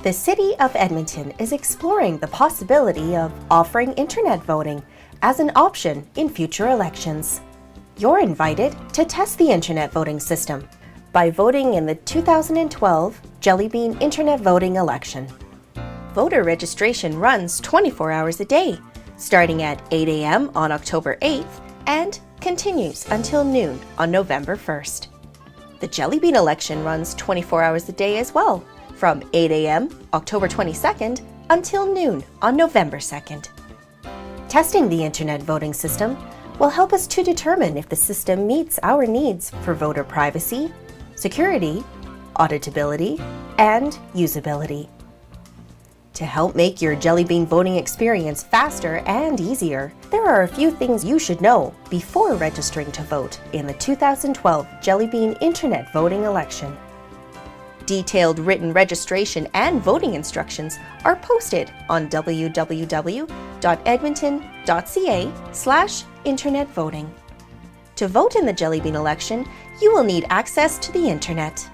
The City of Edmonton is exploring the possibility of offering internet voting as an option in future elections. You're invited to test the internet voting system by voting in the 2012 Jellybean internet voting election. Voter registration runs 24 hours a day, starting at 8 a.m. on October 8th and continues until noon on November 1st. The Jellybean election runs 24 hours a day as well, from 8 a.m. October 22nd until noon on November 2nd. Testing the internet voting system will help us to determine if the system meets our needs for voter privacy, security, auditability, and usability. To help make your Jellybean voting experience faster and easier, there are a few things you should know before registering to vote in the 2012 Jellybean internet voting election. Detailed written registration and voting instructions are posted on www.edmonton.ca/internet voting. To vote in the Jellybean election, you will need access to the internet.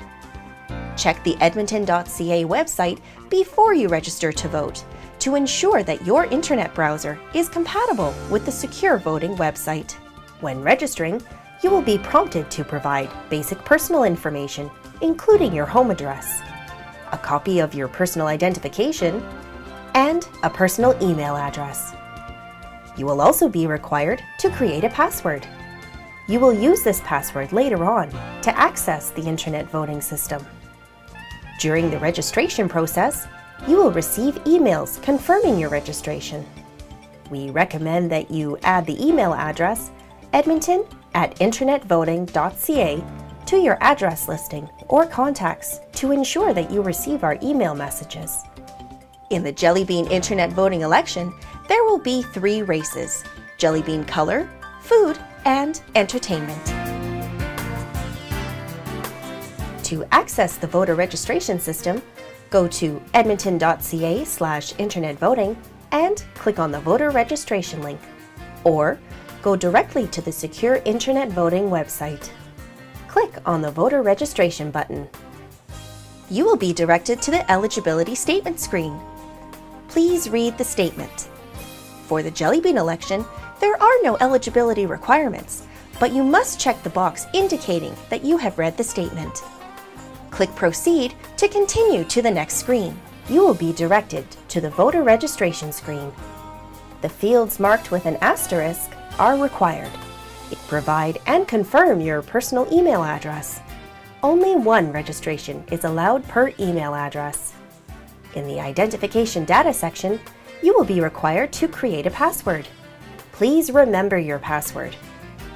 Check the edmonton.ca website before you register to vote to ensure that your internet browser is compatible with the secure voting website. When registering, you will be prompted to provide basic personal information, including your home address, a copy of your personal identification, and a personal email address. You will also be required to create a password. You will use this password later on to access the internet voting system. During the registration process, you will receive emails confirming your registration. We recommend that you add the email address edmonton@internetvoting.ca to your address listing or contacts to ensure that you receive our email messages. In the Jellybean internet voting election, there will be 3 races: Jellybean color, food, and entertainment. To access the voter registration system, go to edmonton.ca/internet voting and click on the voter registration link, or go directly to the secure internet voting website. Click on the voter registration button. You will be directed to the eligibility statement screen. Please read the statement. For the Jellybean election, there are no eligibility requirements, but you must check the box indicating that you have read the statement. Click Proceed to continue to the next screen. You will be directed to the voter registration screen. The fields marked with an asterisk are required. Provide and confirm your personal email address. Only one registration is allowed per email address. In the Identification Data section, you will be required to create a password. Please remember your password.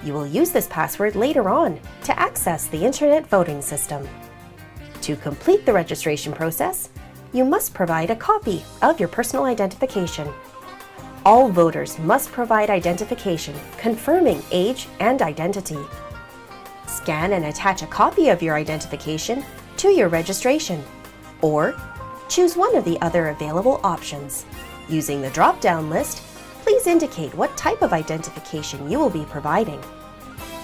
You will use this password later on to access the internet voting system. To complete the registration process, you must provide a copy of your personal identification. All voters must provide identification confirming age and identity. Scan and attach a copy of your identification to your registration, or choose one of the other available options. Using the drop-down list, please indicate what type of identification you will be providing.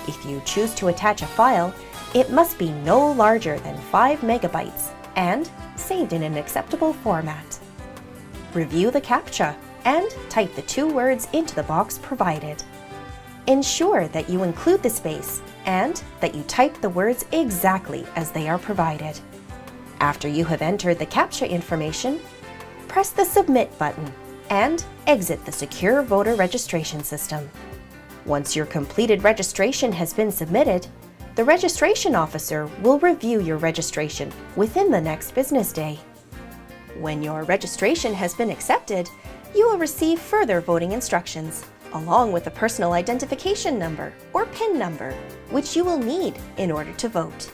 If you choose to attach a file, it must be no larger than 5 megabytes and saved in an acceptable format. Review the CAPTCHA and type the 2 words into the box provided. Ensure that you include the space and that you type the words exactly as they are provided. After you have entered the CAPTCHA information, press the Submit button and exit the secure voter registration system. Once your completed registration has been submitted, the registration officer will review your registration within the next business day. When your registration has been accepted, you will receive further voting instructions, along with a personal identification number or PIN number, which you will need in order to vote.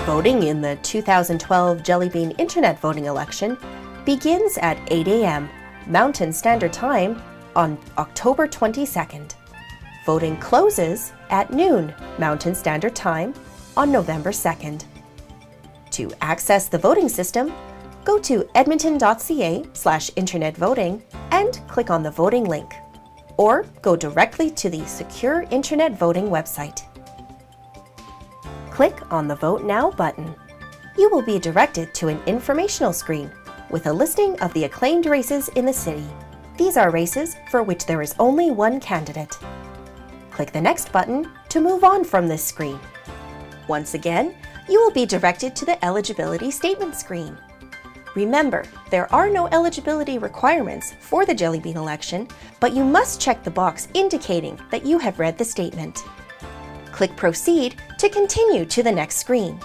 Voting in the 2012 Jellybean internet voting election begins at 8 a.m. Mountain Standard Time on October 22nd. Voting closes at noon Mountain Standard Time on November 2nd. To access the voting system, go to edmonton.ca/internet voting and click on the voting link, or go directly to the secure internet voting website. Click on the Vote Now button. you will be directed to an informational screen with a listing of the acclaimed races in the city. These are races for which there is only one candidate. Click the Next button to move on from this screen. Once again, you will be directed to the eligibility statement screen. Remember, there are no eligibility requirements for the Jellybean election, but you must check the box indicating that you have read the statement. Click Proceed to continue to the next screen.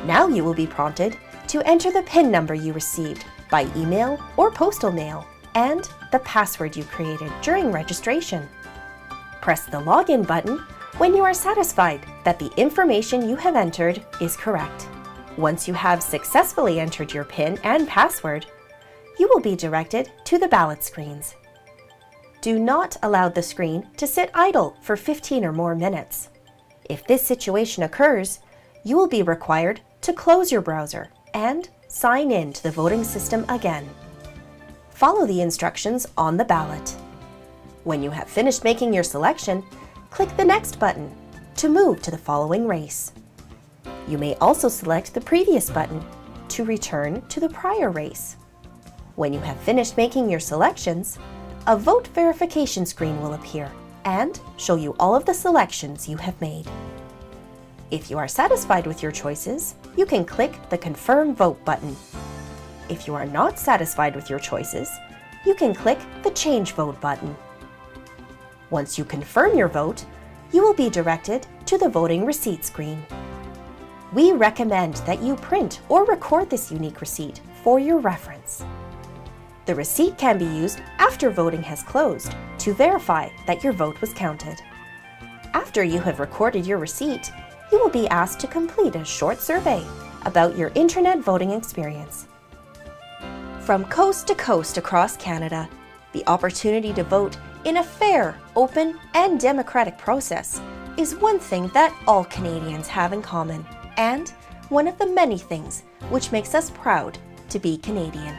Now you will be prompted to enter the PIN number you received by email or postal mail and the password you created during registration. Press the Login button when you are satisfied that the information you have entered is correct. Once you have successfully entered your PIN and password, you will be directed to the ballot screens. Do not allow the screen to sit idle for 15 or more minutes. If this situation occurs, you will be required to close your browser and sign in to the voting system again. Follow the instructions on the ballot. When you have finished making your selection, click the Next button to move to the following race. You may also select the Previous button to return to the prior race. When you have finished making your selections, a vote verification screen will appear and show you all of the selections you have made. If you are satisfied with your choices, you can click the Confirm Vote button. If you are not satisfied with your choices, you can click the Change Vote button. Once you confirm your vote, you will be directed to the voting receipt screen. We recommend that you print or record this unique receipt for your reference. The receipt can be used after voting has closed to verify that your vote was counted. After you have recorded your receipt, you will be asked to complete a short survey about your internet voting experience. From coast to coast across Canada, the opportunity to vote in a fair, open, and democratic process is one thing that all Canadians have in common, and one of the many things which makes us proud to be Canadian.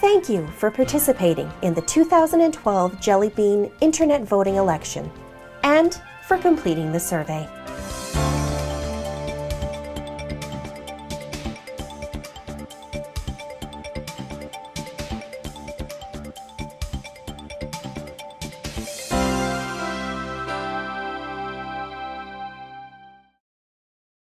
Thank you for participating in the 2012 Jellybean Internet Voting Election and for completing the survey.